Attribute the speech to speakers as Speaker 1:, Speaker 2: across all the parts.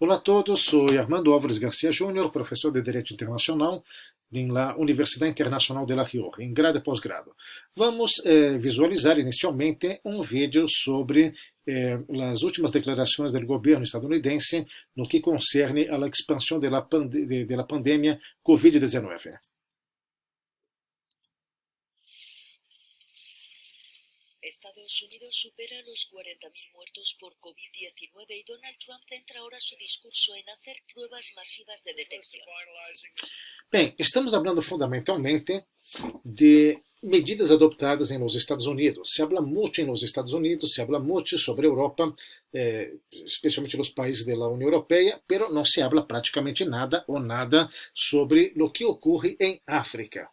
Speaker 1: Olá a todos, sou Armando Álvares Garcia Júnior, professor de Direito Internacional na Universidade Internacional de La Rioja, em grado e pós-grado. Vamos visualizar inicialmente um vídeo sobre as últimas declarações do governo estadunidense no que concerne à expansão da pandemia Covid-19.
Speaker 2: Estados Unidos supera los 40.000 muertos por COVID-19 y Donald Trump centra ahora su discurso en hacer pruebas masivas de detección.
Speaker 1: Bem, estamos falando fundamentalmente de medidas adoptadas nos Estados Unidos. Se habla muito nos Estados Unidos, se habla muito sobre a Europa, especialmente nos países da União Europeia, pero não se habla praticamente nada ou nada sobre o que ocorre em África.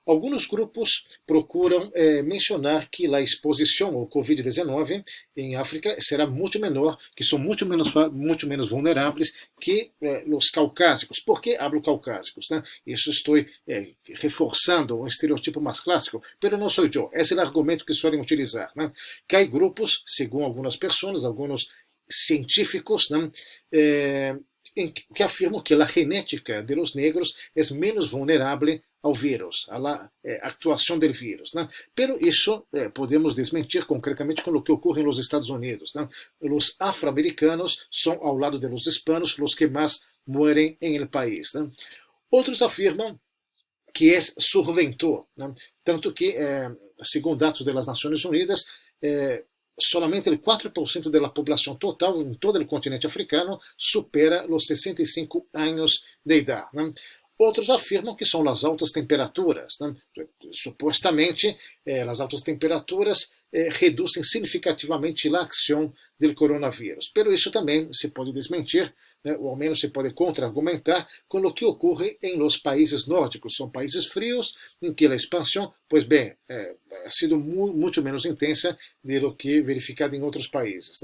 Speaker 1: Alguns grupos procuram mencionar que a exposição ao Covid-19 em África será muito menor, que são muito menos vulneráveis que os caucásicos. Por que hablo caucásicos? Isso estou reforçando um estereotipo mais clássico, pero não sou eu. Esse é o argumento que suelen utilizar. Que há grupos, segundo algumas pessoas, alguns científicos, que afirmam que a genética de los negros é menos vulnerável ao vírus, à atuação do vírus. Pero isso podemos desmentir concretamente com o que ocorre nos Estados Unidos. Os afro-americanos são, ao lado de los hispanos, os que mais morrem em el país. Outros afirmam que é surventor, tanto que, segundo dados das Nações Unidas, solamente o 4% da população total em todo o continente africano supera os 65 anos de idade. Outros afirmam que são as altas temperaturas. Supostamente, as altas temperaturas reduzem significativamente a ação do coronavírus. Pero isso também se pode desmentir, ou ao menos se pode contra-argumentar com o que ocorre em los países nórdicos. São países frios em que a expansão, pois bem, ha sido muito menos intensa do que verificada em outros países.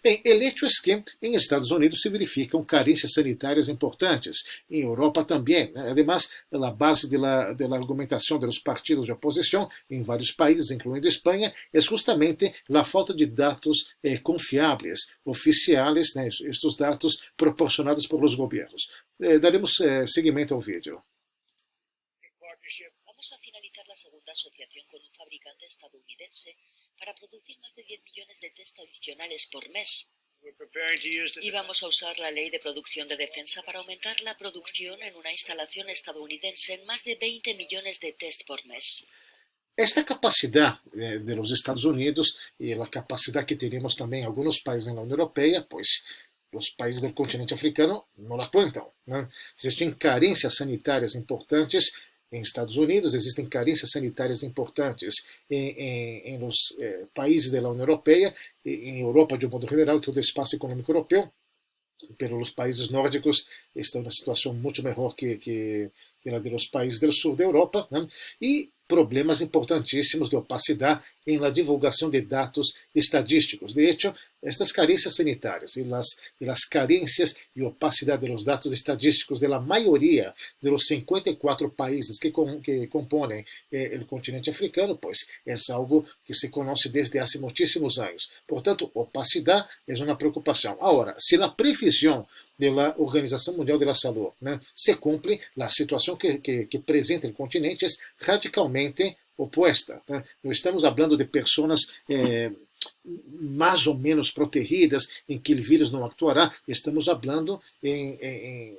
Speaker 1: Bem, o hecho é que em Estados Unidos se verificam carências sanitárias importantes. Em Europa também. Además, a base da argumentação dos partidos de oposição em vários países, incluindo Espanha, é justamente a falta de dados confiáveis, oficiais, estes dados proporcionados por los governos. Daremos seguimento ao vídeo.
Speaker 2: Vamos a finalizar la segunda asociación con un fabricante estadounidense para producir más de 10 millones de test adicionales por mes. Y vamos a usar la ley de producción de defensa para aumentar la producción en una instalación estadounidense en más de 20 millones de test por mes.
Speaker 1: Esta capacidade dos Estados Unidos e a capacidade que teremos também em alguns países na União Europeia, pois os países do continente africano não la contam. Existem carências sanitárias importantes em Estados Unidos, existem carências sanitárias importantes em los países da União Europeia, em Europa de um modo geral, todo o espaço econômico europeu, pelos países nórdicos estão na situação muito melhor que a dos países do sul da Europa, e problemas importantíssimos de opacidade em la divulgação de dados estadísticos. De hecho, estas carências sanitárias e as carências e opacidade dos dados estadísticos da maioria dos 54 países que compõem o continente africano, pois é algo que se conhece desde há muitíssimos anos. Portanto, opacidade é uma preocupação. Agora, se a previsão da Organização Mundial da Saúde se cumpre, a situação que apresenta o continente é radicalmente oposta. Não estamos falando de pessoas mais ou menos protegidas, em que o vírus não actuará, estamos falando em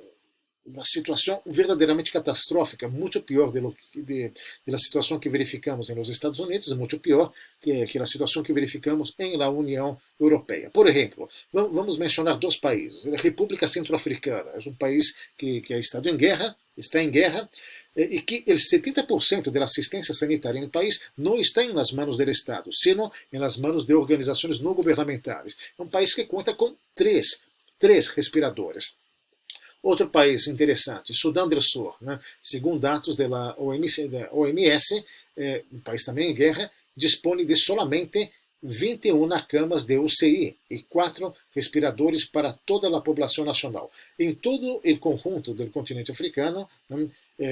Speaker 1: uma situação verdadeiramente catastrófica, muito pior da situação que verificamos nos Estados Unidos, muito pior que a situação que verificamos na União Europeia. Por exemplo, vamos mencionar dois países. A República Centro-Africana é um país que está em guerra, e que o 70% da assistência sanitária no país não está nas mãos do Estado, sino nas mãos de organizações não governamentais. É um país que conta com três respiradores. Outro país interessante, Sudão do Sul, segundo dados da OMS, um país também em guerra, dispõe de solamente 21 camas de UCI e 4 respiradores para toda a população nacional. Em todo o conjunto do continente africano,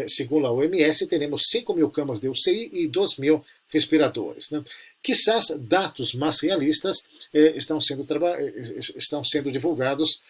Speaker 1: segundo a OMS, teremos 5.000 camas de UCI e 2.000 respiradores. Quizás dados mais realistas estão sendo divulgados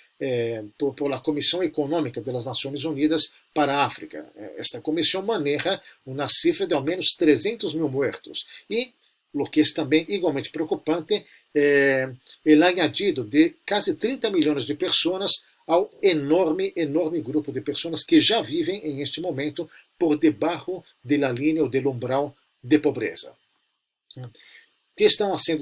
Speaker 1: por la Comisión Económica de las Naciones Unidas para África. Esta comisión maneja una cifra de al menos 300.000 muertos. Y lo que es también igualmente preocupante, el añadido de casi 30 millones de personas ao enorme grupo de pessoas que já vivem em este momento por debaixo da linha ou do umbral de pobreza. Que estão fazendo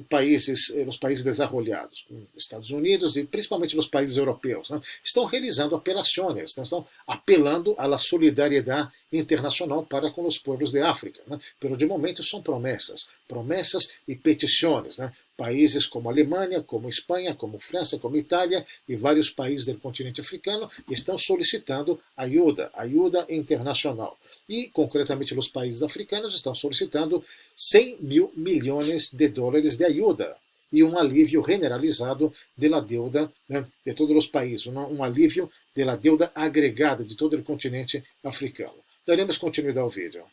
Speaker 1: os países desenvolvidos, Estados Unidos e principalmente os países europeus, estão realizando apelações, estão apelando à solidariedade internacional para com os povos de África. Mas de momento são promessas e petições. Países como Alemanha, como Espanha, como França, como Itália e vários países do continente africano estão solicitando ajuda internacional. E, concretamente, os países africanos estão solicitando 100 mil milhões de dólares de ajuda e alívio generalizado da deuda de todos os países, alívio da deuda agregada de todo o continente africano. Daremos continuidade ao vídeo.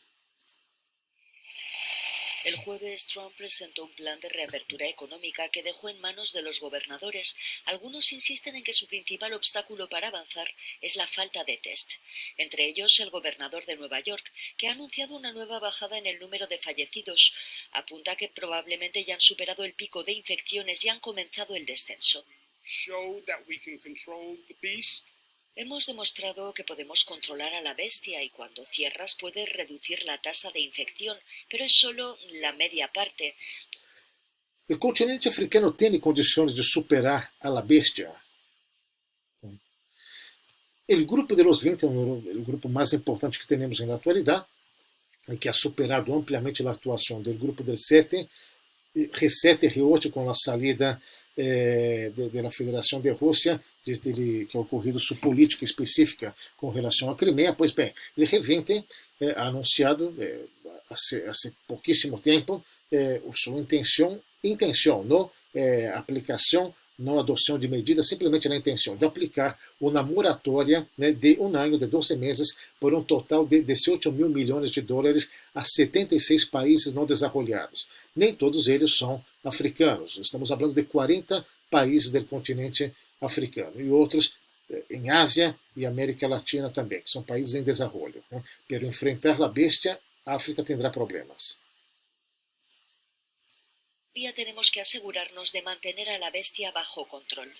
Speaker 2: El jueves, Trump presentó un plan de reapertura económica que dejó en manos de los gobernadores. Algunos insisten en que su principal obstáculo para avanzar es la falta de test. Entre ellos, el gobernador de Nueva York, que ha anunciado una nueva bajada en el número de fallecidos. Apunta que probablemente ya han superado el pico de infecciones y han comenzado el descenso. Hemos demostrado que podemos controlar a la bestia y cuando cierras puedes reducir la tasa de infección, pero es solo la media parte.
Speaker 1: O continente africano tem condições de superar a la bestia. O grupo de los 20 é o grupo mais importante que temos na atualidade e que ha superado ampliamente a atuação do grupo del 7, G7 e G8 com a saída da Federação de Rússia, desde que ha ocorrido sua política específica com relação à Crimeia. Pois bem, o G20 ha anunciado há pouquíssimo tempo sua intenção, não aplicação, não adoção de medidas, simplesmente na intenção de aplicar uma moratória de ano, de 12 meses, por total de 18 mil milhões de dólares a 76 países não desenvolvidos. Nem todos eles são africanos. Estamos falando de 40 países do continente africano e outros em Ásia e América Latina também, que são países em desenvolvimento. Para enfrentar a bestia, a África terá problemas.
Speaker 2: Tenemos que asegurarnos de mantener a la bestia bajo control.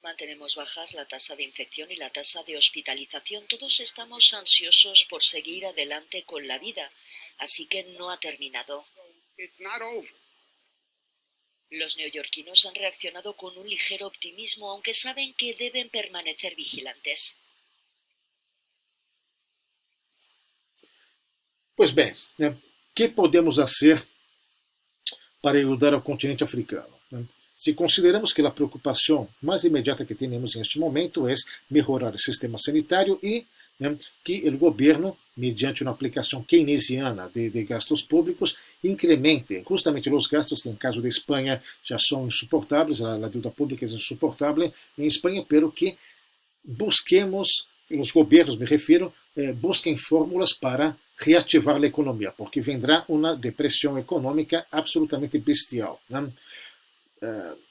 Speaker 2: Mantenemos bajas la tasa de infección y la tasa de hospitalización. Todos estamos ansiosos por seguir adelante con la vida, así que no ha terminado. Los neoyorquinos han reaccionado con un ligero optimismo, aunque saben que deben permanecer vigilantes.
Speaker 1: Pois bem, que podemos fazer para ajudar ao continente africano? Se consideramos que a preocupação mais imediata que temos neste momento é melhorar o sistema sanitário e que o governo, mediante uma aplicação keynesiana de gastos públicos, incremente justamente os gastos que, em caso de Espanha, já são insuportáveis, a dívida pública é insuportável em Espanha, pero que busquemos, os governos, me refiro, busquem fórmulas para reativar a economia, porque vendrá uma depressão econômica absolutamente bestial.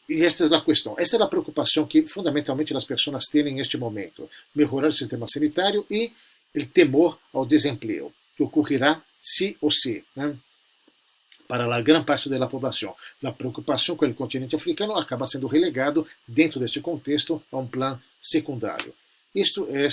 Speaker 1: E esta é a questão, esta é a preocupação que fundamentalmente as pessoas têm neste momento: melhorar o sistema sanitário e o temor ao desemprego, que ocorrerá sí ou sí, para a grande parte da população. A preocupação com o continente africano acaba sendo relegado, dentro deste contexto, a plano secundário. Isto é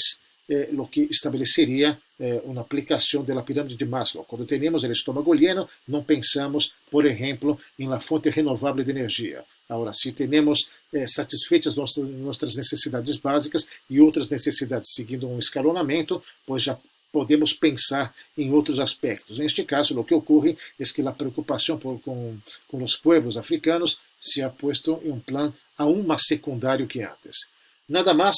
Speaker 1: o que estabeleceria uma aplicação da pirâmide de Maslow. Quando temos o estômago lleno, não pensamos, por exemplo, em la fonte renovável de energia. Agora, se temos satisfeitas nossas necessidades básicas e outras necessidades seguindo um escalonamento, pois já podemos pensar em outros aspectos. Neste caso, o que ocorre é que a preocupação com os povos africanos se ha puesto em plano aún mais secundário que antes. Nada mais,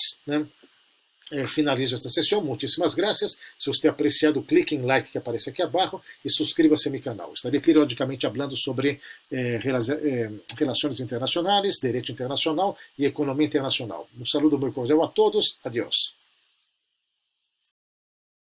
Speaker 1: finalizo esta sessão. Muitíssimas graças. Se você apreciado, clique em like que aparece aqui abaixo e subscreva-se a meu canal. Estarei periodicamente falando sobre relações internacionais, direito internacional e economia internacional. Um saludo muito cordial a todos. Adiós.